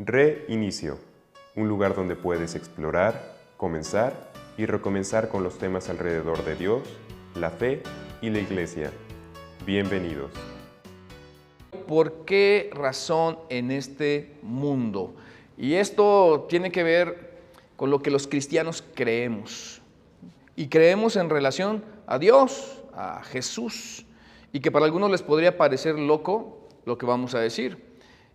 Reinicio, un lugar donde puedes explorar, comenzar y recomenzar con los temas alrededor de Dios, la fe y la iglesia. Bienvenidos. ¿Por qué razón en este mundo? Y esto tiene que ver con lo que los cristianos creemos. Y creemos en relación a Dios, a Jesús. Y que para algunos les podría parecer loco lo que vamos a decir.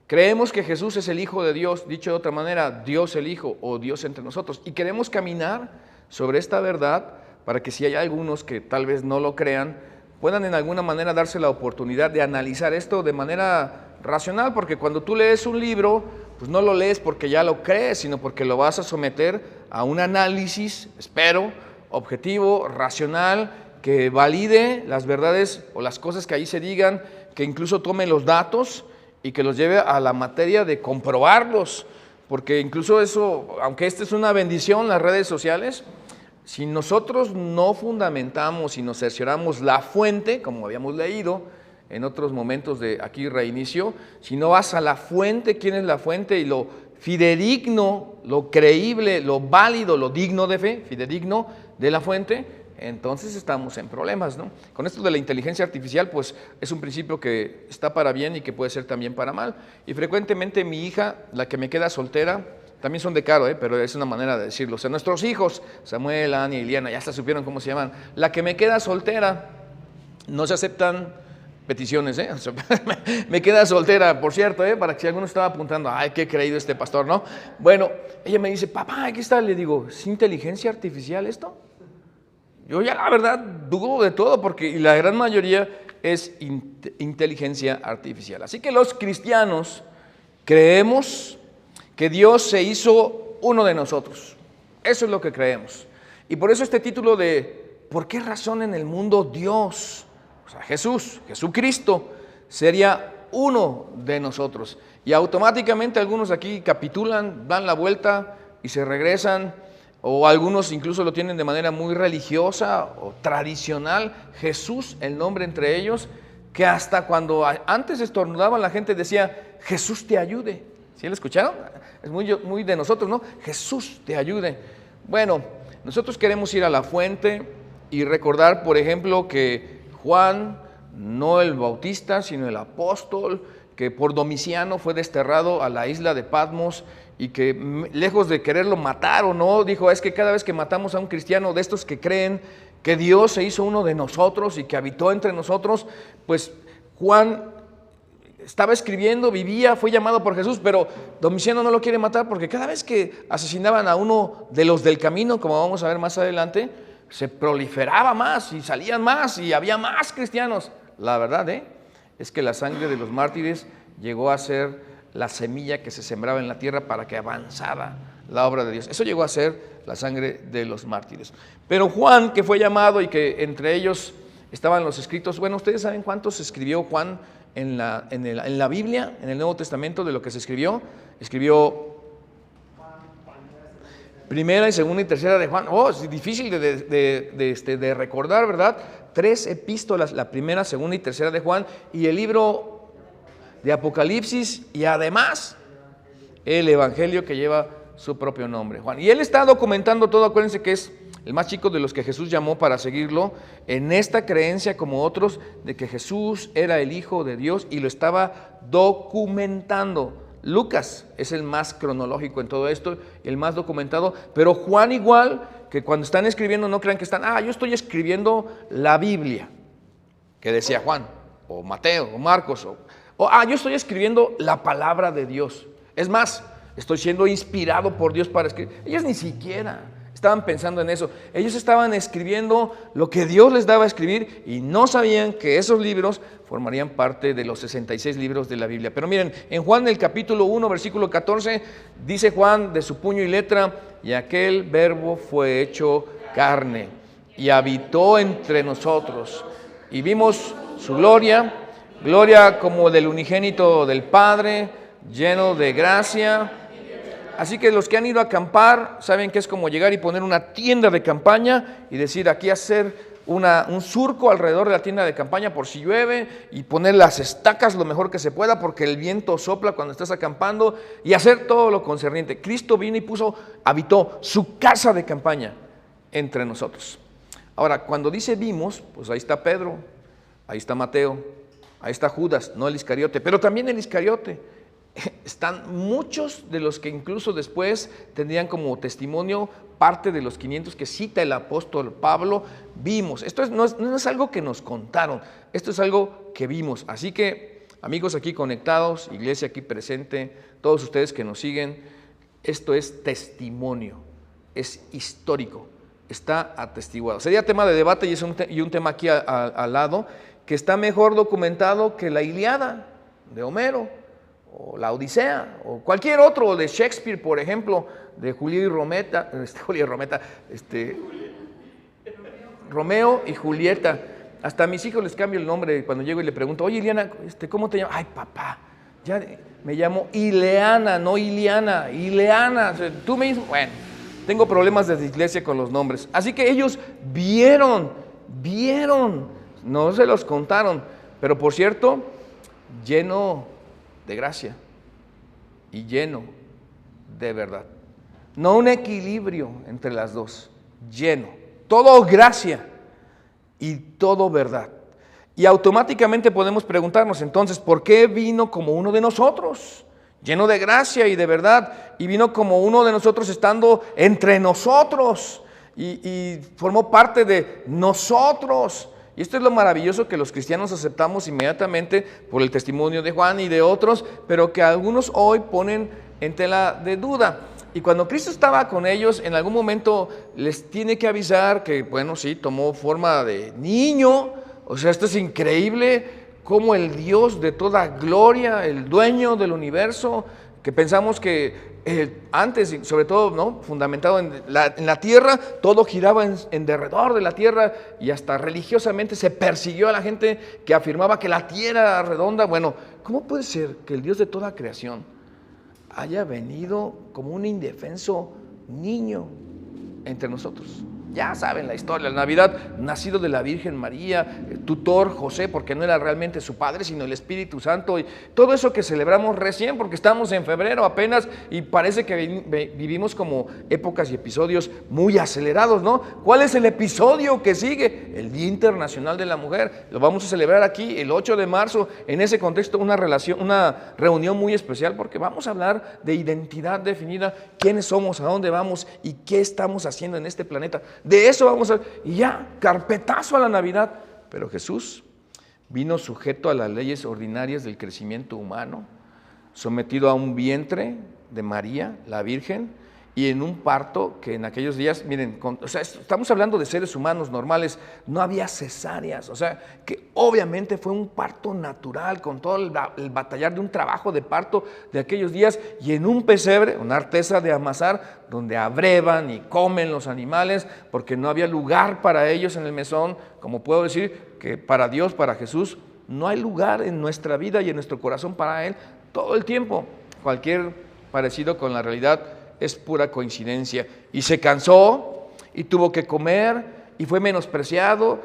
Creemos que Jesús es el Hijo de Dios, dicho de otra manera, Dios el Hijo o Dios entre nosotros. Y queremos caminar sobre esta verdad para que si hay algunos que tal vez no lo crean, puedan en alguna manera darse la oportunidad de analizar esto de manera racional, porque cuando tú lees un libro, pues no lo lees porque ya lo crees, sino porque lo vas a someter a un análisis, espero, objetivo, racional, que valide las verdades o las cosas que ahí se digan, que incluso tome los datos y que los lleve a la materia de comprobarlos, porque incluso eso, aunque esta es una bendición, las redes sociales, si nosotros no fundamentamos y nos cercioramos la fuente, como habíamos leído en otros momentos de aquí reinicio, si no vas a la fuente, quién es la fuente y lo fidedigno, lo creíble, lo válido, lo digno de fe, fidedigno de la fuente, entonces estamos en problemas, ¿no? Con esto de la inteligencia artificial, pues es un principio que está para bien y que puede ser también para mal. Y frecuentemente mi hija, la que me queda soltera, también son de caro, pero es una manera de decirlo. O sea, nuestros hijos, Samuel, Ani y Liliana, ya hasta supieron cómo se llaman. La que me queda soltera, no se aceptan peticiones, O sea, me queda soltera, por cierto, para que si alguno estaba apuntando, ay, qué creído este pastor, ¿no? Bueno, ella me dice, papá, aquí está. Le digo, ¿es inteligencia artificial esto? Yo ya la verdad dudo de todo porque la gran mayoría es inteligencia artificial. Así que los cristianos creemos que Dios se hizo uno de nosotros. Eso es lo que creemos. Y por eso este título de ¿por qué razón en el mundo Dios, o sea, Jesús, Jesucristo, sería uno de nosotros? Y automáticamente algunos aquí capitulan, dan la vuelta y se regresan, o algunos incluso lo tienen de manera muy religiosa o tradicional, Jesús, el nombre entre ellos, que hasta cuando antes estornudaban la gente decía, Jesús te ayude. ¿Sí lo escucharon? Es muy de nosotros, ¿no? Jesús te ayude. Bueno, nosotros queremos ir a la fuente y recordar, por ejemplo, que Juan, no el Bautista, sino el apóstol, que por Domiciano fue desterrado a la isla de Patmos y que lejos de quererlo matar o no, dijo, es que cada vez que matamos a un cristiano de estos que creen que Dios se hizo uno de nosotros y que habitó entre nosotros, pues Juan estaba escribiendo, vivía, fue llamado por Jesús, pero Domiciano no lo quiere matar porque cada vez que asesinaban a uno de los del camino, como vamos a ver más adelante, se proliferaba más y salían más y había más cristianos. La verdad, es que la sangre de los mártires llegó a ser la semilla que se sembraba en la tierra para que avanzara la obra de Dios. Eso llegó a ser la sangre de los mártires. Pero Juan, que fue llamado y que entre ellos estaban los escritos, bueno, ¿ustedes saben cuántos escribió Juan en la Biblia, en el Nuevo Testamento, de lo que se escribió? Escribió primera y segunda y tercera de Juan. Es difícil de recordar, ¿verdad? 3 epístolas, la primera, segunda y tercera de Juan, y el libro de Apocalipsis, y además el evangelio que lleva su propio nombre, Juan. Y él está documentando todo. Acuérdense que es el más chico de los que Jesús llamó para seguirlo, en esta creencia como otros de que Jesús era el Hijo de Dios, y lo estaba documentando. Lucas es el más cronológico en todo esto, el más documentado, pero Juan igual, que cuando están escribiendo no crean que están, yo estoy escribiendo la Biblia, que decía Juan, o Mateo, o Marcos, yo estoy escribiendo la palabra de Dios. Es más, estoy siendo inspirado por Dios para escribir. Ellos ni siquiera estaban pensando en eso. Ellos estaban escribiendo lo que Dios les daba a escribir y no sabían que esos libros formarían parte de los 66 libros de la Biblia. Pero miren, en Juan el capítulo 1, versículo 14, dice Juan de su puño y letra, y aquel verbo fue hecho carne y habitó entre nosotros y vimos su gloria como del unigénito del Padre, lleno de gracia. Así que los que han ido a acampar saben que es como llegar y poner una tienda de campaña y decir, aquí hacer un surco alrededor de la tienda de campaña por si llueve y poner las estacas lo mejor que se pueda porque el viento sopla cuando estás acampando y hacer todo lo concerniente. Cristo vino y habitó su casa de campaña entre nosotros. Ahora, cuando dice vimos, pues ahí está Pedro, ahí está Mateo, ahí está Judas, no el Iscariote, pero también el Iscariote. Están muchos de los que incluso después tendrían como testimonio parte de los 500 que cita el apóstol Pablo, vimos. Esto no es algo que nos contaron, esto es algo que vimos. Así que, amigos aquí conectados, iglesia aquí presente, todos ustedes que nos siguen, esto es testimonio, es histórico, está atestiguado. Sería tema de debate y un tema aquí al lado, que está mejor documentado que la Ilíada de Homero, o la Odisea, o cualquier otro de Shakespeare, por ejemplo, de Romeo y Julieta. Hasta a mis hijos les cambio el nombre cuando llego y le pregunto, oye, Iliana, ¿cómo te llamas? Ay, papá, ya me llamo Ileana, no Iliana, Ileana. O sea, tú mismo, bueno, tengo problemas de dislexia con los nombres. Así que ellos vieron, no se los contaron, pero por cierto, lleno de gracia y lleno de verdad. No un equilibrio entre las dos, lleno, todo gracia y todo verdad. Y automáticamente podemos preguntarnos entonces, ¿por qué vino como uno de nosotros? Lleno de gracia y de verdad, y vino como uno de nosotros estando entre nosotros y formó parte de nosotros. Y esto es lo maravilloso que los cristianos aceptamos inmediatamente por el testimonio de Juan y de otros, pero que algunos hoy ponen en tela de duda. Y cuando Cristo estaba con ellos, en algún momento les tiene que avisar que, bueno, sí, tomó forma de niño. O sea, esto es increíble, como el Dios de toda gloria, el dueño del universo, que pensamos que antes, sobre todo, ¿no?, fundamentado en la tierra, todo giraba en derredor de la tierra y hasta religiosamente se persiguió a la gente que afirmaba que la tierra era redonda. Bueno, ¿cómo puede ser que el Dios de toda creación haya venido como un indefenso niño entre nosotros? Ya saben la historia, la Navidad, nacido de la Virgen María, tutor José, porque no era realmente su padre, sino el Espíritu Santo, y todo eso que celebramos recién, porque estamos en febrero apenas, y parece que vivimos como épocas y episodios muy acelerados, ¿no? ¿Cuál es el episodio que sigue? El Día Internacional de la Mujer. Lo vamos a celebrar aquí el 8 de marzo, en ese contexto una reunión muy especial, porque vamos a hablar de identidad definida, quiénes somos, a dónde vamos y qué estamos haciendo en este planeta. De eso vamos a ver, y ya, carpetazo a la Navidad. Pero Jesús vino sujeto a las leyes ordinarias del crecimiento humano, sometido a un vientre de María, la Virgen, y en un parto que en aquellos días, miren, estamos hablando de seres humanos normales, no había cesáreas, o sea, que obviamente fue un parto natural, con todo el batallar de un trabajo de parto de aquellos días, y en un pesebre, una artesa de amasar, donde abrevan y comen los animales, porque no había lugar para ellos en el mesón. Como puedo decir que para Dios, para Jesús, no hay lugar en nuestra vida y en nuestro corazón para Él todo el tiempo. Cualquier parecido con la realidad es pura coincidencia. Y se cansó y tuvo que comer y fue menospreciado.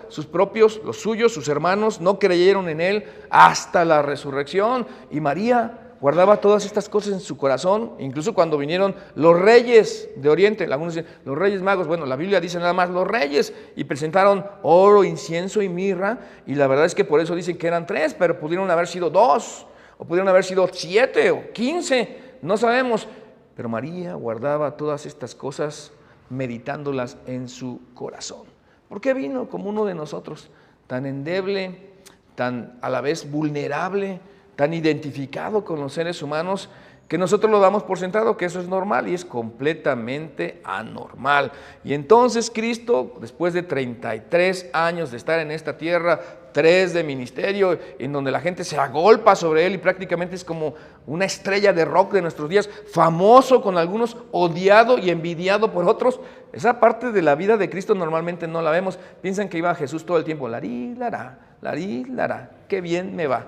Los suyos, sus hermanos no creyeron en Él hasta la resurrección. Y María guardaba todas estas cosas en su corazón, incluso cuando vinieron los reyes de Oriente. Algunos dicen, los reyes magos. Bueno, la Biblia dice nada más los reyes, y presentaron oro, incienso y mirra, y la verdad es que por eso dicen que eran 3, pero pudieron haber sido 2, o pudieron haber sido 7 o 15, no sabemos. Pero María guardaba todas estas cosas meditándolas en su corazón. ¿Por qué vino como uno de nosotros, tan endeble, tan a la vez vulnerable, tan identificado con los seres humanos, que nosotros lo damos por sentado que eso es normal, y es completamente anormal? Y entonces Cristo, después de 33 años de estar en esta tierra, 3 de ministerio, en donde la gente se agolpa sobre Él y prácticamente es como una estrella de rock de nuestros días, famoso con algunos, odiado y envidiado por otros. Esa parte de la vida de Cristo normalmente no la vemos. Piensan que iba Jesús todo el tiempo, larí, lará, qué bien me va.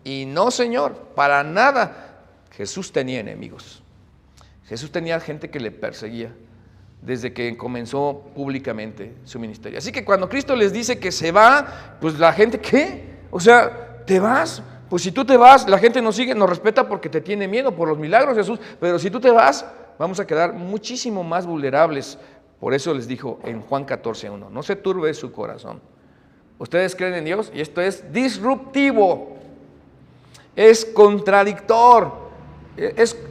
Y no, Señor, para nada. Jesús tenía enemigos. Jesús tenía gente que le perseguía. desde que comenzó públicamente su ministerio. Así que cuando Cristo les dice que se va, pues la gente, ¿qué? O sea, ¿te vas? Pues si tú te vas, la gente nos sigue, nos respeta porque te tiene miedo por los milagros, Jesús, pero si tú te vas, vamos a quedar muchísimo más vulnerables. Por eso les dijo en Juan 14:1, no se turbe su corazón. Ustedes creen en Dios y esto es disruptivo, es contradictor.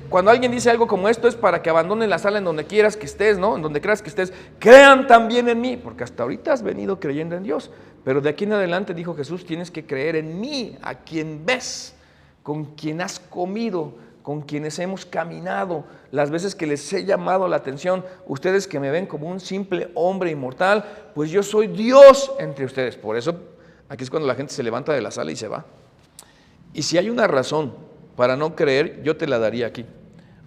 Cuando alguien dice algo como esto es para que abandones la sala en donde quieras que estés, ¿no? En donde creas que estés. Crean también en mí, porque hasta ahorita has venido creyendo en Dios. Pero de aquí en adelante, dijo Jesús, tienes que creer en mí, a quien ves, con quien has comido, con quienes hemos caminado, las veces que les he llamado la atención. Ustedes que me ven como un simple hombre inmortal, pues yo soy Dios entre ustedes. Por eso, aquí es cuando la gente se levanta de la sala y se va. Y si hay una razón para no creer, yo te la daría aquí.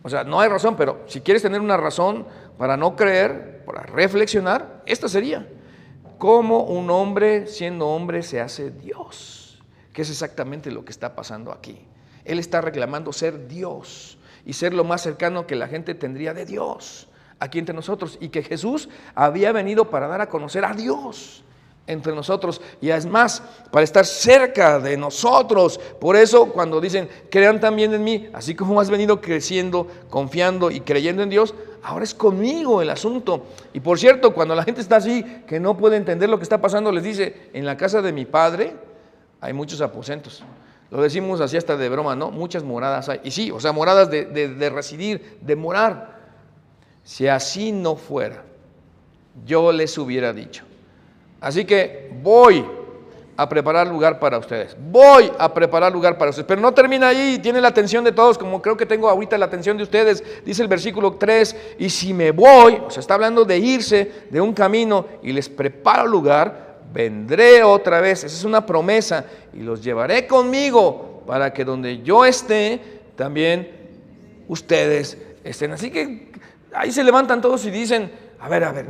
O sea, no hay razón, pero si quieres tener una razón para no creer, para reflexionar, esta sería: ¿cómo un hombre, siendo hombre, se hace Dios? Que es exactamente lo que está pasando aquí. Él está reclamando ser Dios y ser lo más cercano que la gente tendría de Dios aquí entre nosotros, y que Jesús había venido para dar a conocer a Dios entre nosotros, y es más, para estar cerca de nosotros. Por eso cuando dicen, crean también en mí, así como has venido creciendo, confiando y creyendo en Dios, ahora es conmigo el asunto. Y por cierto, cuando la gente está así, que no puede entender lo que está pasando, les dice, en la casa de mi Padre hay muchos aposentos. Lo decimos así hasta de broma, ¿no? Muchas moradas hay. Y sí, o sea, moradas de residir, de morar. Si así no fuera, yo les hubiera dicho. Así que voy a preparar lugar para ustedes. Voy a preparar lugar para ustedes. Pero no termina ahí, tiene la atención de todos, como creo que tengo ahorita la atención de ustedes. Dice el versículo 3, y si me voy, o sea, está hablando de irse de un camino y les preparo lugar, vendré otra vez. Esa es una promesa, y los llevaré conmigo para que donde yo esté, también ustedes estén. Así que ahí se levantan todos y dicen, a ver,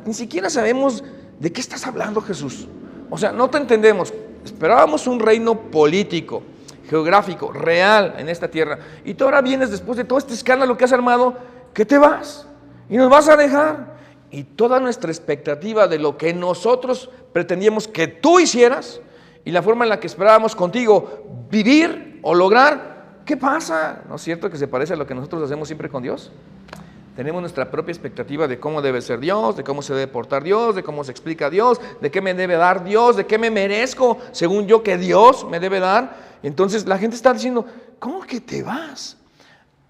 ni siquiera sabemos de qué estás hablando, Jesús. O sea, no te entendemos. Esperábamos un reino político, geográfico, real en esta tierra, y tú ahora vienes después de todo este escándalo que has armado, que te vas y nos vas a dejar. Y toda nuestra expectativa de lo que nosotros pretendíamos que tú hicieras y la forma en la que esperábamos contigo vivir o lograr, ¿qué pasa? ¿No es cierto que se parece a lo que nosotros hacemos siempre con Dios? Tenemos nuestra propia expectativa de cómo debe ser Dios, de cómo se debe portar Dios, de cómo se explica Dios, de qué me debe dar Dios, de qué me merezco, según yo, que Dios me debe dar. Entonces la gente está diciendo, ¿cómo que te vas?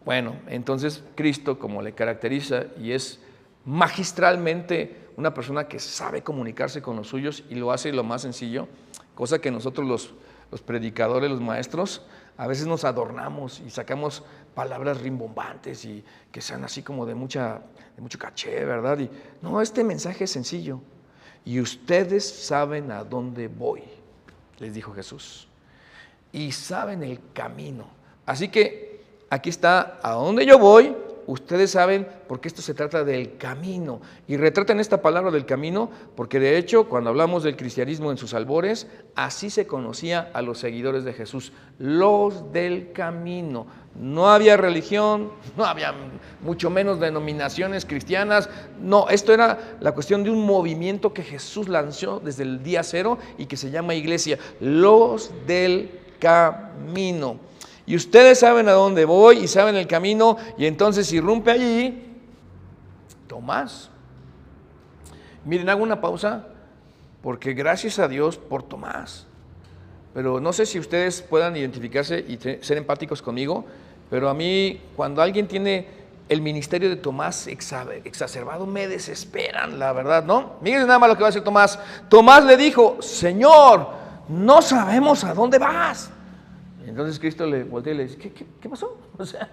Bueno, entonces Cristo, como le caracteriza y es magistralmente una persona que sabe comunicarse con los suyos y lo hace lo más sencillo, cosa que nosotros los predicadores, los maestros, a veces nos adornamos y sacamos palabras rimbombantes y que sean así como de mucho caché, ¿verdad? Y no, este mensaje es sencillo. Y ustedes saben a dónde voy, les dijo Jesús. Y saben el camino. Así que aquí está a dónde yo voy. Ustedes saben, porque esto se trata del camino. Y retratan esta palabra del camino, porque de hecho, cuando hablamos del cristianismo en sus albores, así se conocía a los seguidores de Jesús, los del camino. No había religión, no había mucho menos denominaciones cristianas. No, esto era la cuestión de un movimiento que Jesús lanzó desde el día cero y que se llama iglesia, los del camino. Y ustedes saben a dónde voy y saben el camino, y entonces irrumpe allí Tomás. Miren, hago una pausa, porque gracias a Dios por Tomás. Pero no sé si ustedes puedan identificarse y ser empáticos conmigo, pero a mí, cuando alguien tiene el ministerio de Tomás exacerbado, me desesperan, la verdad, ¿no? Miren nada más lo que va a hacer Tomás. Tomás le dijo, Señor, no sabemos a dónde vas. Entonces Cristo le voltea y le dice, ¿qué pasó? O sea,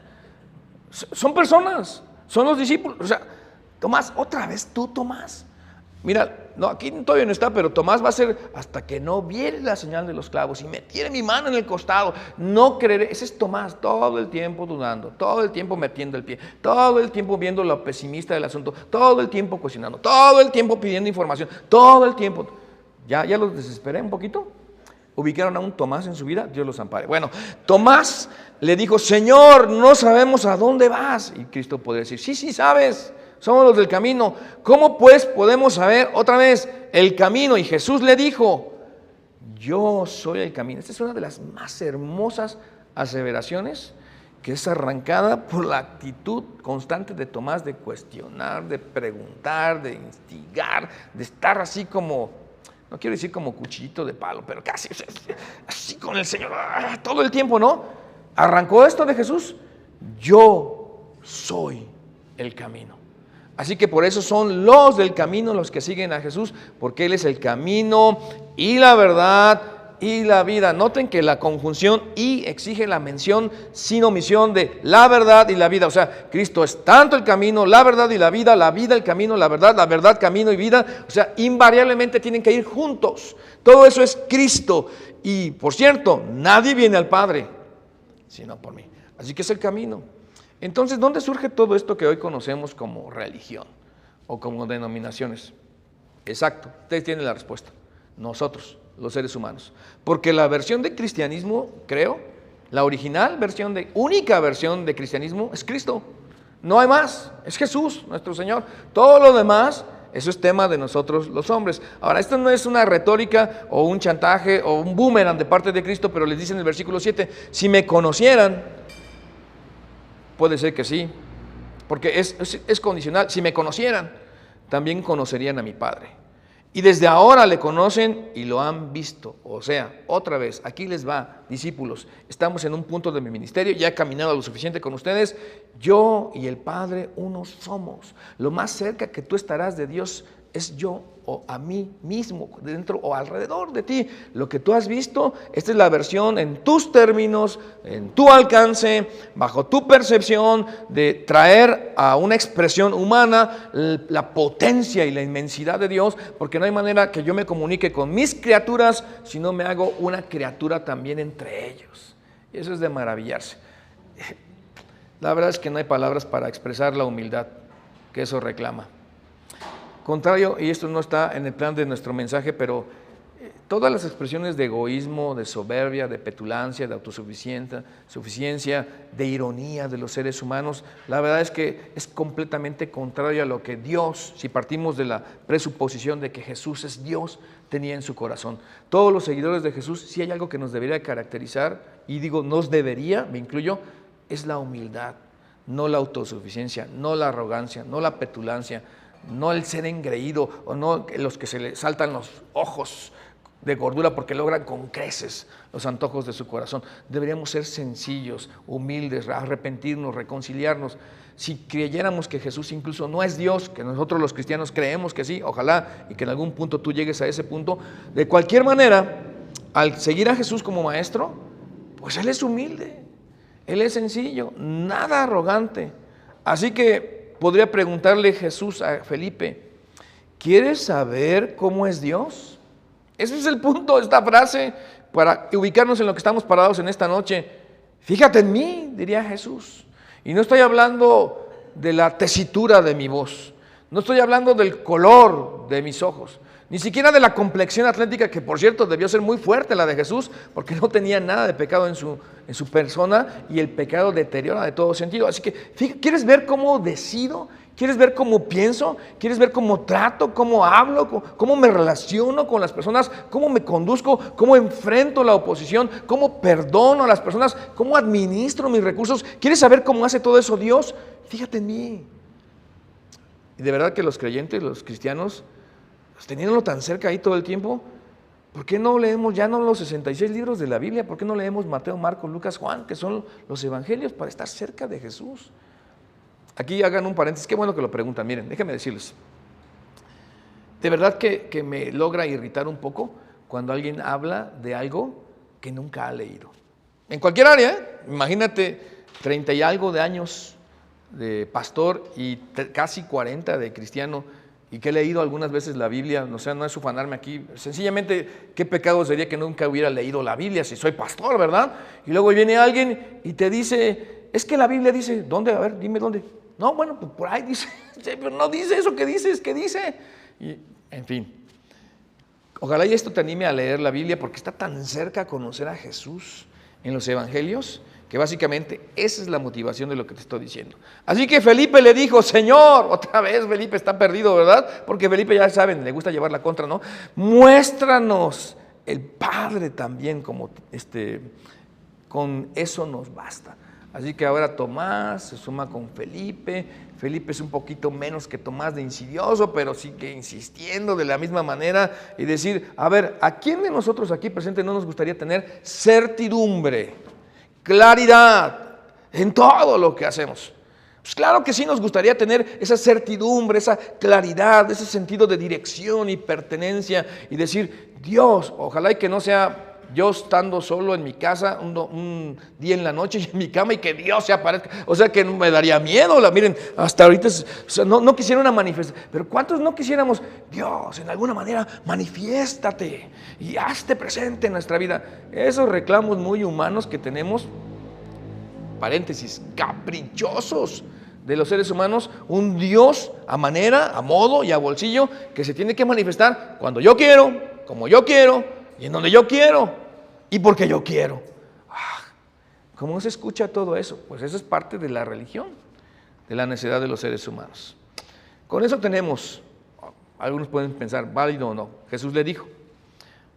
son personas, son los discípulos. O sea, Tomás, otra vez tú, Tomás. Mira, no, aquí todavía no está, pero Tomás va a ser hasta que no viere la señal de los clavos y metiere mi mano en el costado. No creeré. Ese es Tomás, todo el tiempo dudando, todo el tiempo metiendo el pie, todo el tiempo viendo lo pesimista del asunto, todo el tiempo cuestionando, todo el tiempo pidiendo información, todo el tiempo. ¿Ya los desesperé un poquito? ¿Ubicaron a un Tomás en su vida? Dios los ampare. Bueno, Tomás le dijo, Señor, no sabemos a dónde vas. Y Cristo podría decir, sí, sabes. somos los del camino. ¿Cómo pues podemos saber otra vez el camino? Y Jesús le dijo, yo soy el camino. Esta es una de las más hermosas aseveraciones, que es arrancada por la actitud constante de Tomás de cuestionar, de preguntar, de instigar, de estar así como, no quiero decir como cuchillito de palo, pero casi así con el Señor todo el tiempo, ¿no? Arrancó esto de Jesús, yo soy el camino. Así que por eso son los del camino los que siguen a Jesús, porque Él es el camino y la verdad y la vida. Noten que la conjunción y exige la mención sin omisión de la verdad y la vida. O sea, Cristo es tanto el camino, la verdad y la vida, el camino, la verdad, camino y vida. O sea, invariablemente tienen que ir juntos. Todo eso es Cristo. Y por cierto, nadie viene al Padre sino por mí. Así que es el camino. Entonces, ¿dónde surge todo esto que hoy conocemos como religión o como denominaciones? Exacto, ustedes tienen la respuesta. Nosotros, los seres humanos. Porque la versión de cristianismo, creo, la original versión, única versión de cristianismo es Cristo. No hay más, es Jesús, nuestro Señor. Todo lo demás, eso es tema de nosotros los hombres. Ahora, esto no es una retórica o un chantaje o un boomerang de parte de Cristo, pero les dice en el versículo 7, si me conocieran, puede ser que sí, porque es condicional. Si me conocieran, también conocerían a mi Padre. Y desde ahora le conocen y lo han visto. O sea, otra vez, aquí les va, discípulos, estamos en un punto de mi ministerio, ya he caminado lo suficiente con ustedes, yo y el Padre uno somos. Lo más cerca que tú estarás de Dios es yo o a mí mismo, dentro o alrededor de ti. Lo que tú has visto, esta es la versión en tus términos, en tu alcance, bajo tu percepción, de traer a una expresión humana la potencia y la inmensidad de Dios, porque no hay manera que yo me comunique con mis criaturas si no me hago una criatura también entre ellos. Y eso es de maravillarse. La verdad es que no hay palabras para expresar la humildad que eso reclama. Contrario, y esto no está en el plan de nuestro mensaje, pero todas las expresiones de egoísmo, de soberbia, de petulancia, de autosuficiencia, de ironía de los seres humanos, la verdad es que es completamente contrario a lo que Dios, si partimos de la presuposición de que Jesús es Dios, tenía en su corazón. Todos los seguidores de Jesús, si hay algo que nos debería caracterizar, y digo nos debería, me incluyo, es la humildad, no la autosuficiencia, no la arrogancia, no la petulancia, no el ser engreído o no los que se le saltan los ojos de gordura porque logran con creces los antojos de su corazón. Deberíamos ser sencillos, humildes, arrepentirnos, reconciliarnos. Si creyéramos que Jesús incluso no es Dios, que nosotros los cristianos creemos que sí, ojalá y que en algún punto tú llegues a ese punto, de cualquier manera, al seguir a Jesús como maestro, pues Él es humilde, Él es sencillo, nada arrogante. Así que podría preguntarle Jesús a Felipe, ¿quieres saber cómo es Dios? Ese es el punto de esta frase para ubicarnos en lo que estamos parados en esta noche. Fíjate en mí, diría Jesús. Y no estoy hablando de la tesitura de mi voz, no estoy hablando del color de mis ojos, ni siquiera de la complexión atlética, que por cierto debió ser muy fuerte la de Jesús, porque no tenía nada de pecado en su persona, y el pecado deteriora de todo sentido. Así que, ¿quieres ver cómo decido? ¿Quieres ver cómo pienso? ¿Quieres ver cómo trato? ¿Cómo hablo? ¿Cómo me relaciono con las personas? ¿Cómo me conduzco? ¿Cómo enfrento la oposición? ¿Cómo perdono a las personas? ¿Cómo administro mis recursos? ¿Quieres saber cómo hace todo eso Dios? Fíjate en mí. Y de verdad que los creyentes, los cristianos, teniéndolo tan cerca ahí todo el tiempo, ¿por qué no leemos ya no los 66 libros de la Biblia? ¿Por qué no leemos Mateo, Marcos, Lucas, Juan, que son los evangelios, para estar cerca de Jesús? Aquí hagan un paréntesis, qué bueno que lo preguntan. Miren, déjenme decirles, de verdad que me logra irritar un poco cuando alguien habla de algo que nunca ha leído. En cualquier área, ¿eh? Imagínate 30 y algo de años de pastor y casi 40 de cristiano, y que he leído algunas veces la Biblia, o sea, no es ufanarme aquí, sencillamente, ¿qué pecado sería que nunca hubiera leído la Biblia si soy pastor, verdad? Y luego viene alguien y te dice, es que la Biblia dice, ¿dónde? A ver, dime dónde. No, bueno, pues por ahí dice, pero no dice eso que dices, ¿qué dice? Y, en fin, ojalá y esto te anime a leer la Biblia, porque está tan cerca a conocer a Jesús en los evangelios, que básicamente esa es la motivación de lo que te estoy diciendo. Así que Felipe le dijo, Señor, otra vez Felipe está perdido, ¿verdad? Porque Felipe, ya saben, le gusta llevar la contra, ¿no? Muéstranos el Padre también, como con eso nos basta. Así que ahora Tomás se suma con Felipe. Felipe es un poquito menos que Tomás de insidioso, pero sigue insistiendo de la misma manera y decir, a ver, ¿a quién de nosotros aquí presentes no nos gustaría tener certidumbre, claridad en todo lo que hacemos? Pues claro que sí nos gustaría tener esa certidumbre, esa claridad, ese sentido de dirección y pertenencia y decir, Dios, ojalá y que no sea yo estando solo en mi casa un día en la noche y en mi cama y que Dios se aparezca. O sea que me daría miedo. Miren, hasta ahorita o sea, no quisiera una manifestación. Pero ¿cuántos no quisiéramos? Dios, en alguna manera, manifiéstate y hazte presente en nuestra vida. Esos reclamos muy humanos que tenemos, paréntesis, caprichosos de los seres humanos, un Dios a manera, a modo y a bolsillo que se tiene que manifestar cuando yo quiero, como yo quiero y en donde yo quiero y porque yo quiero. ¿Cómo se escucha todo eso? Pues eso es parte de la religión, de la necesidad de los seres humanos. Con eso tenemos, algunos pueden pensar, válido o no. Jesús le dijo,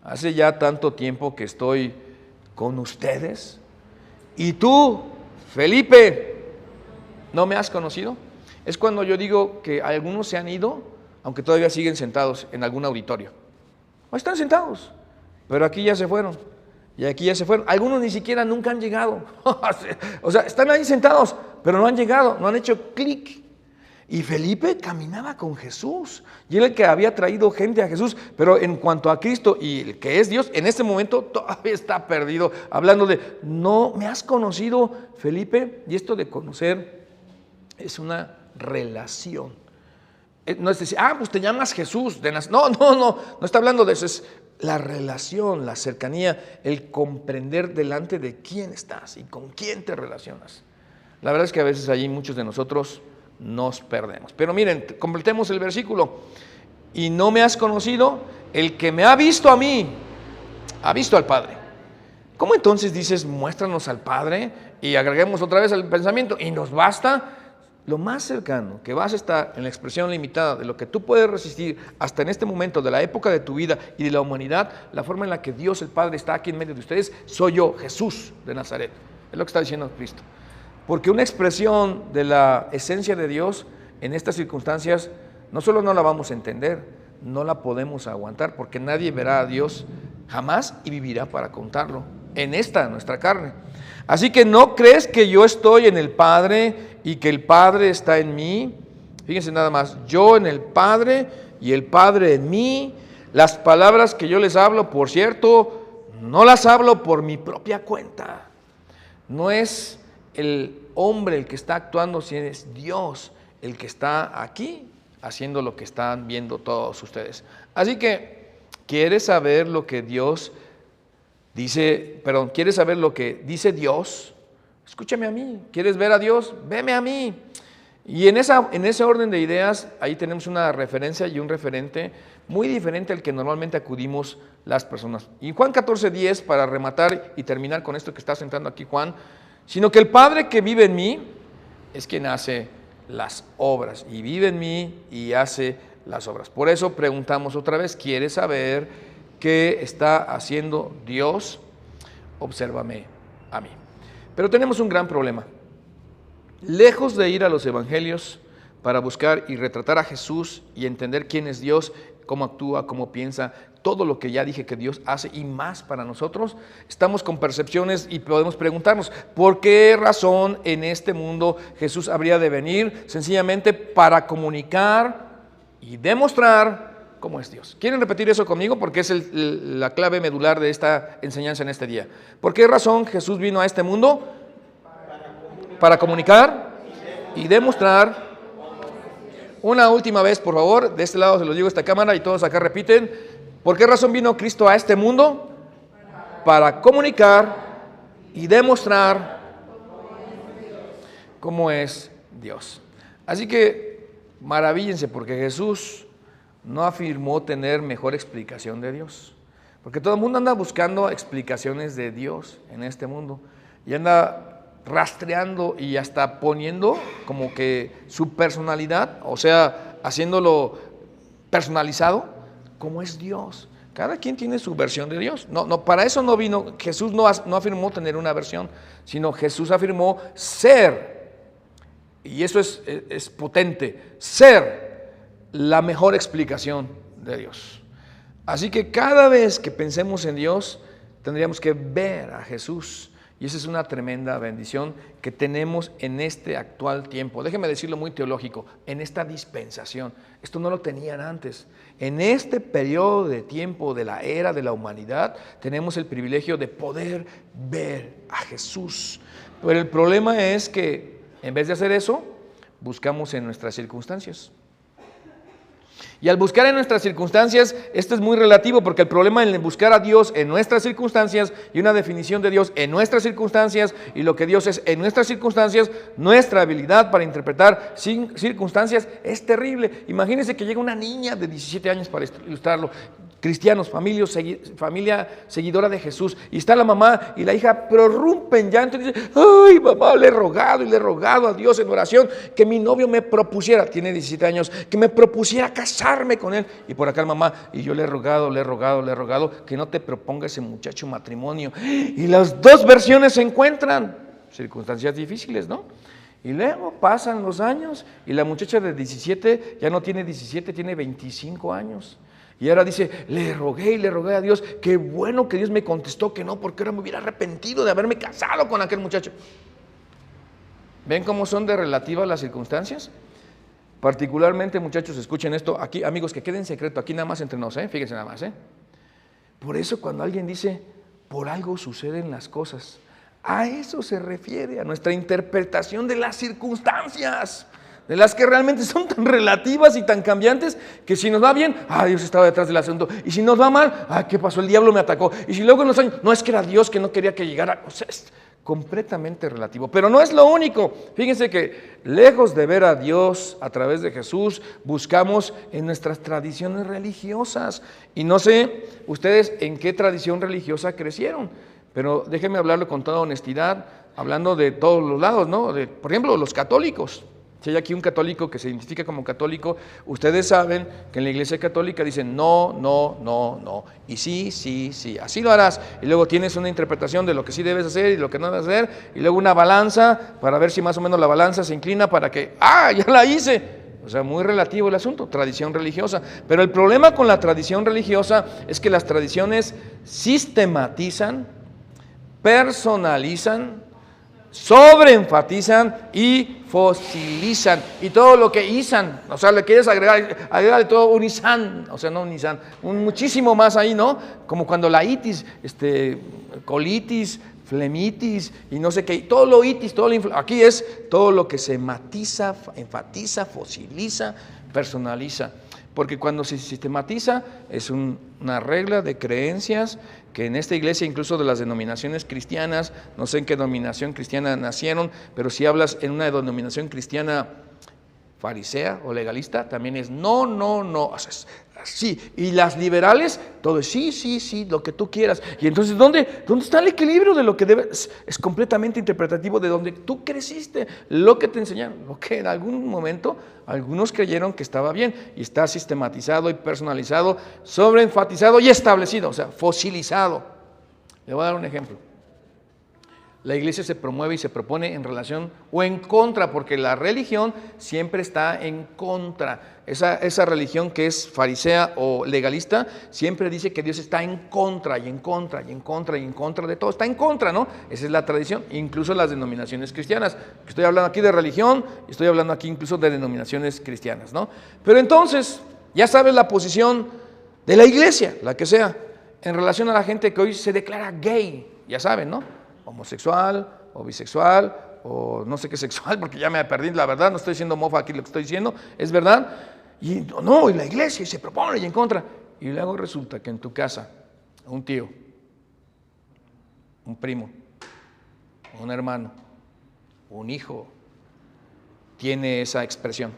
hace ya tanto tiempo que estoy con ustedes y tú, Felipe, ¿no me has conocido? Es cuando yo digo que algunos se han ido, aunque todavía siguen sentados en algún auditorio. Ahí están sentados, pero aquí ya se fueron, y aquí ya se fueron. Algunos ni siquiera nunca han llegado. O sea, están ahí sentados, pero no han llegado, no han hecho clic. Y Felipe caminaba con Jesús, y él el que había traído gente a Jesús, pero en cuanto a Cristo y el que es Dios, en este momento todavía está perdido, hablando de, no me has conocido, Felipe. Y esto de conocer es una relación. No es decir, pues te llamas Jesús. No está hablando de eso, es la relación, la cercanía, el comprender delante de quién estás y con quién te relacionas. La verdad es que a veces allí muchos de nosotros nos perdemos. Pero miren, completemos el versículo. Y no me has conocido, el que me ha visto a mí, ha visto al Padre. ¿Cómo entonces dices, muéstranos al Padre? Y agreguemos otra vez el pensamiento, y nos basta. Lo más cercano que vas a estar en la expresión limitada de lo que tú puedes resistir hasta en este momento de la época de tu vida y de la humanidad, la forma en la que Dios el Padre está aquí en medio de ustedes, soy yo, Jesús de Nazaret. Es lo que está diciendo Cristo. Porque una expresión de la esencia de Dios en estas circunstancias, no solo no la vamos a entender, no la podemos aguantar, porque nadie verá a Dios jamás y vivirá para contarlo en esta nuestra carne. Así que no crees que yo estoy en el Padre y que el Padre está en mí. Fíjense nada más, yo en el Padre y el Padre en mí. Las palabras que yo les hablo, por cierto, no las hablo por mi propia cuenta. No es el hombre el que está actuando, sino es Dios el que está aquí haciendo lo que están viendo todos ustedes. Así que, ¿quieres saber lo que Dios dice? ¿Quieres saber lo que dice Dios? Escúchame a mí. ¿Quieres ver a Dios? Veme a mí. Y en ese orden de ideas, ahí tenemos una referencia y un referente muy diferente al que normalmente acudimos las personas. Y Juan 14:10, para rematar y terminar con esto que está sentando aquí Juan, sino que el Padre que vive en mí es quien hace las obras, y vive en mí y hace las obras. Por eso preguntamos otra vez, ¿quieres saber qué está haciendo Dios? Obsérvame a mí. Pero tenemos un gran problema. Lejos de ir a los evangelios para buscar y retratar a Jesús y entender quién es Dios, cómo actúa, cómo piensa, todo lo que ya dije que Dios hace y más para nosotros, estamos con percepciones y podemos preguntarnos, ¿por qué razón en este mundo Jesús habría de venir? Sencillamente para comunicar y demostrar cómo es Dios. ¿Quieren repetir eso conmigo? Porque es la clave medular de esta enseñanza en este día. ¿Por qué razón Jesús vino a este mundo? Para comunicar y demostrar. Una última vez, por favor, de este lado se los digo a esta cámara y todos acá repiten. ¿Por qué razón vino Cristo a este mundo? Para comunicar y demostrar cómo es Dios. Así que maravíllense, porque Jesús no afirmó tener mejor explicación de Dios. Porque todo el mundo anda buscando explicaciones de Dios en este mundo. Y anda rastreando y hasta poniendo como que su personalidad, o sea, haciéndolo personalizado, como es Dios. Cada quien tiene su versión de Dios. No, para eso no vino. Jesús no afirmó tener una versión, sino Jesús afirmó ser. Y eso es potente. Ser la mejor explicación de Dios. Así que cada vez que pensemos en Dios, tendríamos que ver a Jesús. Y esa es una tremenda bendición que tenemos en este actual tiempo. Déjeme decirlo muy teológico, en esta dispensación. Esto no lo tenían antes. En este periodo de tiempo de la era de la humanidad, tenemos el privilegio de poder ver a Jesús. Pero el problema es que en vez de hacer eso, buscamos en nuestras circunstancias. Y al buscar en nuestras circunstancias, esto es muy relativo, porque el problema en buscar a Dios en nuestras circunstancias y una definición de Dios en nuestras circunstancias y lo que Dios es en nuestras circunstancias, nuestra habilidad para interpretar circunstancias es terrible. Imagínense que llega una niña de 17 años, para ilustrarlo, cristianos, familia seguidora de Jesús, y está la mamá y la hija prorrumpen llanto y dice: ay, mamá, le he rogado a Dios en oración que mi novio me propusiera, tiene 17 años, que me propusiera casarme con él. Y por acá la mamá: y yo le he rogado que no te proponga ese muchacho matrimonio. Y las dos versiones se encuentran, circunstancias difíciles, ¿no? Y luego pasan los años y la muchacha de 17 ya no tiene 17, tiene 25 años. Y ahora dice: le rogué a Dios, qué bueno que Dios me contestó que no, porque ahora me hubiera arrepentido de haberme casado con aquel muchacho. ¿Ven cómo son de relativas las circunstancias? Particularmente, muchachos, escuchen esto, aquí, amigos, que quede en secreto, aquí nada más entre nos, fíjense nada más. Por eso cuando alguien dice: por algo suceden las cosas, a eso se refiere, a nuestra interpretación de las circunstancias, de las que realmente son tan relativas y tan cambiantes, que si nos va bien, Dios estaba detrás del asunto, y si nos va mal, ¿qué pasó? El diablo me atacó. Y si luego en los años, no, es que era Dios que no quería que llegara. O sea, es completamente relativo, pero no es lo único. Fíjense que lejos de ver a Dios a través de Jesús, buscamos en nuestras tradiciones religiosas. Y no sé ustedes en qué tradición religiosa crecieron, pero déjenme hablarlo con toda honestidad, hablando de todos los lados, ¿no? Por ejemplo, los católicos. Si hay aquí un católico que se identifica como católico, ustedes saben que en la Iglesia Católica dicen no, y sí, así lo harás. Y luego tienes una interpretación de lo que sí debes hacer y lo que no debes hacer, y luego una balanza para ver si más o menos la balanza se inclina para que, ya la hice. O sea, muy relativo el asunto, tradición religiosa. Pero el problema con la tradición religiosa es que las tradiciones sistematizan, personalizan, sobreenfatizan y fosilizan, y todo lo que izan, o sea, le quieres agregar todo un izan, o sea, no un izan, un muchísimo más ahí, ¿no? Como cuando la itis, colitis, flemitis y no sé qué, todo lo itis, aquí es todo lo que se matiza, enfatiza, fosiliza, personaliza. Porque cuando se sistematiza es una regla de creencias que en esta iglesia, incluso de las denominaciones cristianas, no sé en qué denominación cristiana nacieron, pero si hablas en una denominación cristiana farisea o legalista, también es no, o sea, sí. Y las liberales, todo es sí, lo que tú quieras. Y entonces, ¿dónde está el equilibrio de lo que debes? Es completamente interpretativo de donde tú creciste, lo que te enseñaron, lo que en algún momento algunos creyeron que estaba bien, y está sistematizado y personalizado, sobreenfatizado y establecido, o sea, fosilizado. Le voy a dar un ejemplo. La iglesia se promueve y se propone en relación o en contra, porque la religión siempre está en contra. Esa religión que es farisea o legalista siempre dice que Dios está en contra y en contra de todo. Está en contra, ¿no? Esa es la tradición, incluso las denominaciones cristianas. Estoy hablando aquí de religión, estoy hablando aquí incluso de denominaciones cristianas, ¿no? Pero entonces, ya sabes la posición de la iglesia, la que sea, en relación a la gente que hoy se declara gay, ya saben, ¿no? Homosexual o bisexual o no sé qué sexual, porque ya me perdí, la verdad, no estoy diciendo mofa aquí, lo que estoy diciendo es verdad. Y no, y la iglesia se propone y en contra. Y luego resulta que en tu casa, un tío, un primo, un hermano, un hijo, tiene esa expresión.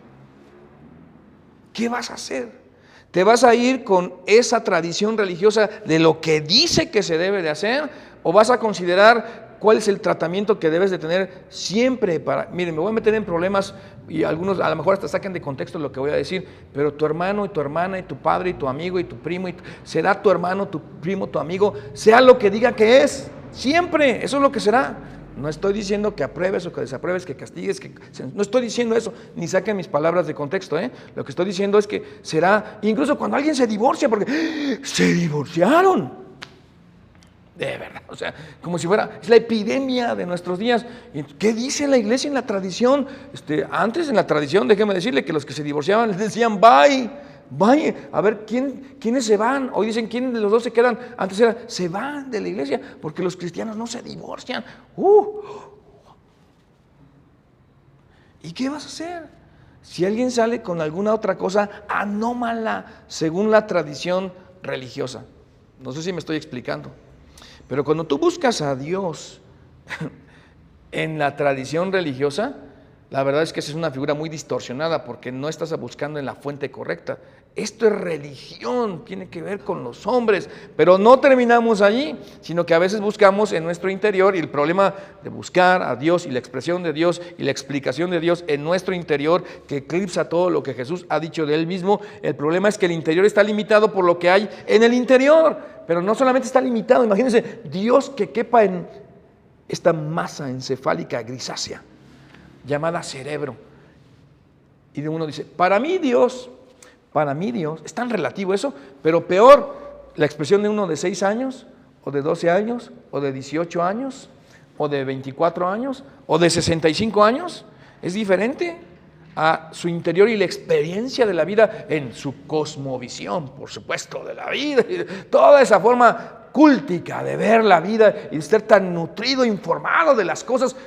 ¿Qué vas a hacer? ¿Te vas a ir con esa tradición religiosa de lo que dice que se debe de hacer? ¿O vas a considerar cuál es el tratamiento que debes de tener siempre para... Miren, me voy a meter en problemas y algunos a lo mejor hasta saquen de contexto lo que voy a decir, pero tu hermano y tu hermana y tu padre y tu amigo y tu primo, será tu hermano, tu primo, tu amigo, sea lo que diga que es, siempre, eso es lo que será. No estoy diciendo que apruebes o que desapruebes, que castigues, no estoy diciendo eso, ni saquen mis palabras de contexto, ¿eh? Lo que estoy diciendo es que será, incluso cuando alguien se divorcia, porque se divorciaron, de verdad, o sea, como si fuera, es la epidemia de nuestros días. ¿Qué dice la iglesia en la tradición? Antes en la tradición, déjeme decirle que los que se divorciaban les decían bye. A ver, ¿quiénes se van? Hoy dicen, ¿quiénes de los dos se quedan? Antes era, se van de la iglesia, porque los cristianos no se divorcian. ¿Y qué vas a hacer? Si alguien sale con alguna otra cosa anómala según la tradición religiosa. No sé si me estoy explicando. Pero cuando tú buscas a Dios en la tradición religiosa, la verdad es que esa es una figura muy distorsionada porque no estás buscando en la fuente correcta. Esto es religión, tiene que ver con los hombres, pero no terminamos allí, sino que a veces buscamos en nuestro interior, y el problema de buscar a Dios y la expresión de Dios y la explicación de Dios en nuestro interior, que eclipsa todo lo que Jesús ha dicho de Él mismo, el problema es que el interior está limitado por lo que hay en el interior, pero no solamente está limitado, imagínense, Dios que quepa en esta masa encefálica grisácea, llamada cerebro. Y uno dice, para mí Dios, es tan relativo eso, pero peor, la expresión de uno de 6 años, o de 12 años, o de 18 años, o de 24 años, o de 65 años, es diferente a su interior y la experiencia de la vida en su cosmovisión, por supuesto, de la vida, toda esa forma cúltica de ver la vida y de estar tan nutrido, informado de las cosas.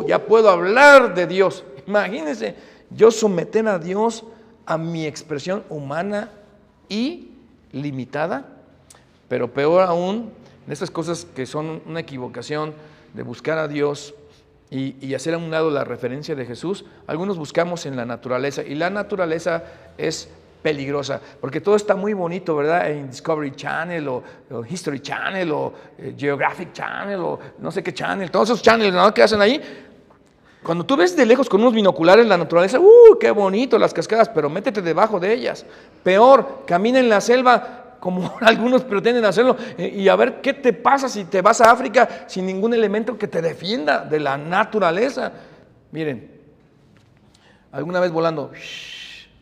Ya puedo hablar de Dios. Imagínense, yo someter a Dios a mi expresión humana y limitada, pero peor aún, en estas cosas que son una equivocación de buscar a Dios y hacer a un lado la referencia de Jesús, algunos buscamos en la naturaleza, y la naturaleza es peligrosa, porque todo está muy bonito, ¿verdad? En Discovery Channel o History Channel o Geographic Channel o no sé qué channel, todos esos channels, ¿no?, que hacen ahí. Cuando tú ves de lejos con unos binoculares la naturaleza, qué bonito las cascadas, pero métete debajo de ellas. Peor, camina en la selva como algunos pretenden hacerlo y a ver qué te pasa si te vas a África sin ningún elemento que te defienda de la naturaleza. Miren, alguna vez volando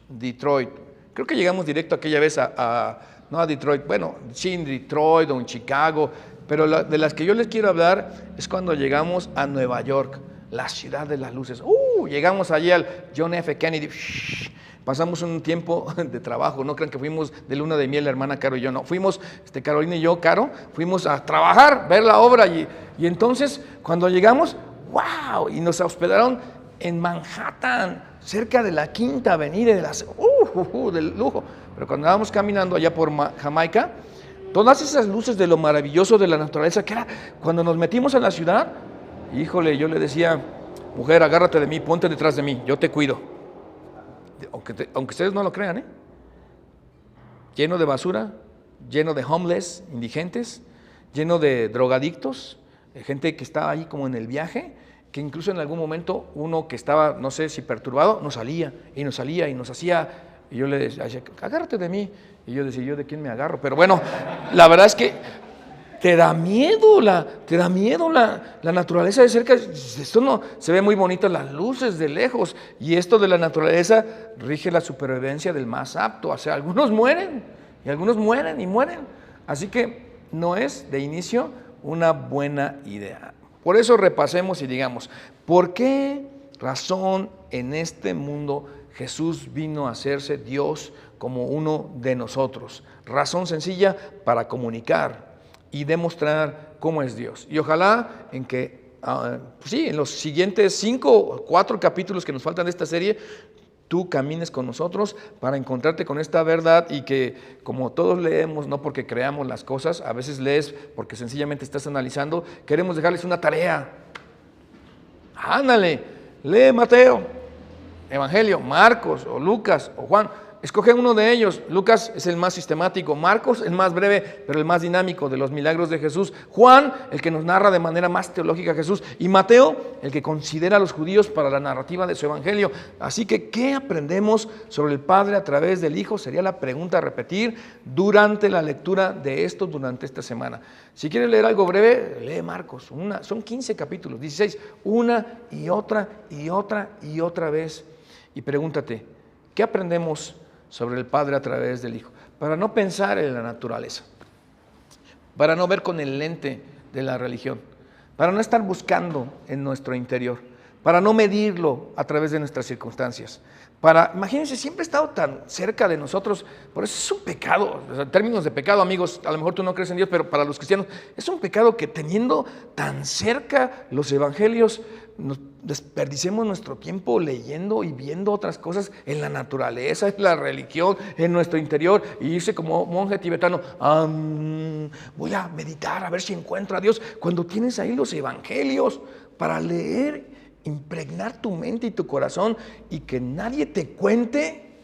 Detroit, creo que llegamos directo aquella vez no a Detroit, bueno, sí en Detroit o en Chicago, pero de las que yo les quiero hablar es cuando llegamos a Nueva York, la ciudad de las luces. Llegamos allí al John F. Kennedy, pasamos un tiempo de trabajo, no crean que fuimos de luna de miel la hermana Caro y yo, no, fuimos, Carolina y yo, Caro, fuimos a trabajar, ver la obra y entonces cuando llegamos, ¡wow! Y nos hospedaron en Manhattan, cerca de la Quinta Avenida y de las del lujo. Pero cuando estábamos caminando allá por Jamaica, todas esas luces de lo maravilloso de la naturaleza, que era cuando nos metimos en la ciudad, híjole, yo le decía, mujer, agárrate de mí, ponte detrás de mí, yo te cuido. Aunque ustedes no lo crean, lleno de basura, lleno de homeless, indigentes, lleno de drogadictos, gente que estaba ahí como en el viaje, que incluso en algún momento uno que estaba, no sé si perturbado, nos salía y nos hacía, y yo le decía, agárrate de mí, y yo decía, ¿yo de quién me agarro? Pero bueno, la verdad es que te da miedo la naturaleza de cerca. Esto no se ve muy bonito, las luces de lejos, y esto de la naturaleza rige la supervivencia del más apto. O sea, algunos mueren, y algunos mueren y mueren. Así que no es de inicio una buena idea. Por eso repasemos y digamos, ¿por qué razón en este mundo Jesús vino a hacerse Dios como uno de nosotros? Razón sencilla, para comunicar y demostrar cómo es Dios. Y ojalá en que, en los siguientes 5 o 4 capítulos que nos faltan de esta serie, tú camines con nosotros para encontrarte con esta verdad, y que, como todos leemos, no porque creamos las cosas, a veces lees porque sencillamente estás analizando, queremos dejarles una tarea. Ándale, lee Mateo, Evangelio, Marcos o Lucas o Juan. Escoge uno de ellos. Lucas es el más sistemático, Marcos el más breve, pero el más dinámico de los milagros de Jesús, Juan el que nos narra de manera más teológica a Jesús, y Mateo el que considera a los judíos para la narrativa de su evangelio. Así que, ¿qué aprendemos sobre el Padre a través del Hijo? Sería la pregunta a repetir durante la lectura de esto durante esta semana. Si quieres leer algo breve, lee Marcos, son 15 capítulos, 16, una y otra y otra y otra vez. Y pregúntate, ¿qué aprendemos sobre el Padre a través del Hijo? Para no pensar en la naturaleza, para no ver con el lente de la religión, para no estar buscando en nuestro interior, para no medirlo a través de nuestras circunstancias. Imagínense, siempre ha estado tan cerca de nosotros, por eso es un pecado, en términos de pecado, amigos, a lo mejor tú no crees en Dios, pero para los cristianos es un pecado que teniendo tan cerca los evangelios, nos desperdicemos nuestro tiempo leyendo y viendo otras cosas en la naturaleza, en la religión, en nuestro interior, y irse como monje tibetano, voy a meditar a ver si encuentro a Dios, cuando tienes ahí los evangelios para leer, impregnar tu mente y tu corazón y que nadie te cuente.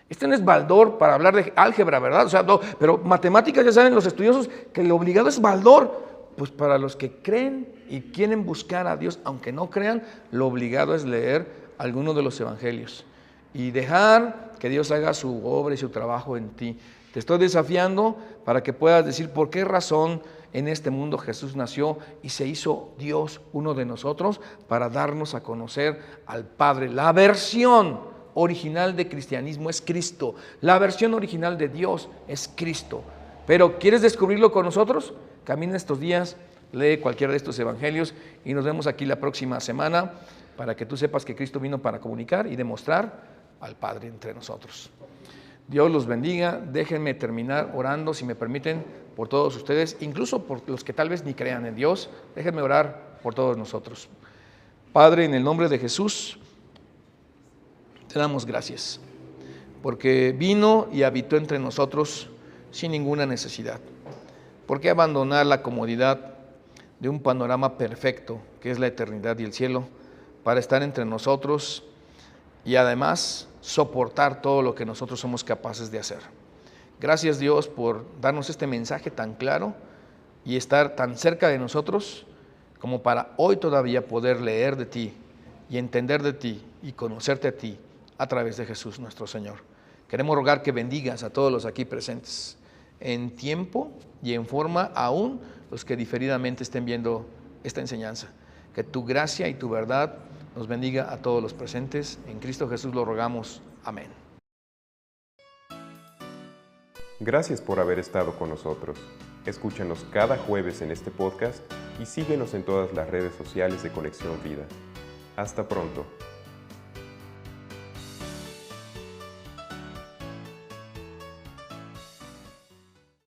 Este no es baldor para hablar de álgebra, ¿verdad? O sea, no, pero matemáticas, ya saben los estudiosos que lo obligado es baldor. Pues para los que creen y quieren buscar a Dios, aunque no crean, lo obligado es leer alguno de los evangelios y dejar que Dios haga su obra y su trabajo en ti. Te estoy desafiando para que puedas decir por qué razón en este mundo Jesús nació y se hizo Dios uno de nosotros para darnos a conocer al Padre. La versión original de cristianismo es Cristo. La versión original de Dios es Cristo. Pero ¿quieres descubrirlo con nosotros? Camina estos días, lee cualquiera de estos evangelios y nos vemos aquí la próxima semana para que tú sepas que Cristo vino para comunicar y demostrar al Padre entre nosotros. Dios los bendiga. Déjenme terminar orando, si me permiten, por todos ustedes, incluso por los que tal vez ni crean en Dios. Déjenme orar por todos nosotros. Padre, en el nombre de Jesús, te damos gracias, porque vino y habitó entre nosotros sin ninguna necesidad. ¿Por qué abandonar la comodidad de un panorama perfecto, que es la eternidad y el cielo, para estar entre nosotros y además soportar todo lo que nosotros somos capaces de hacer? Gracias, Dios, por darnos este mensaje tan claro y estar tan cerca de nosotros como para hoy todavía poder leer de ti y entender de ti y conocerte a ti a través de Jesús nuestro Señor. Queremos rogar que bendigas a todos los aquí presentes, en tiempo y en forma, aún los que diferidamente estén viendo esta enseñanza. Que tu gracia y tu verdad nos bendiga a todos los presentes. En Cristo Jesús lo rogamos. Amén. Gracias por haber estado con nosotros. Escúchanos cada jueves en este podcast y síguenos en todas las redes sociales de Conexión Vida. Hasta pronto.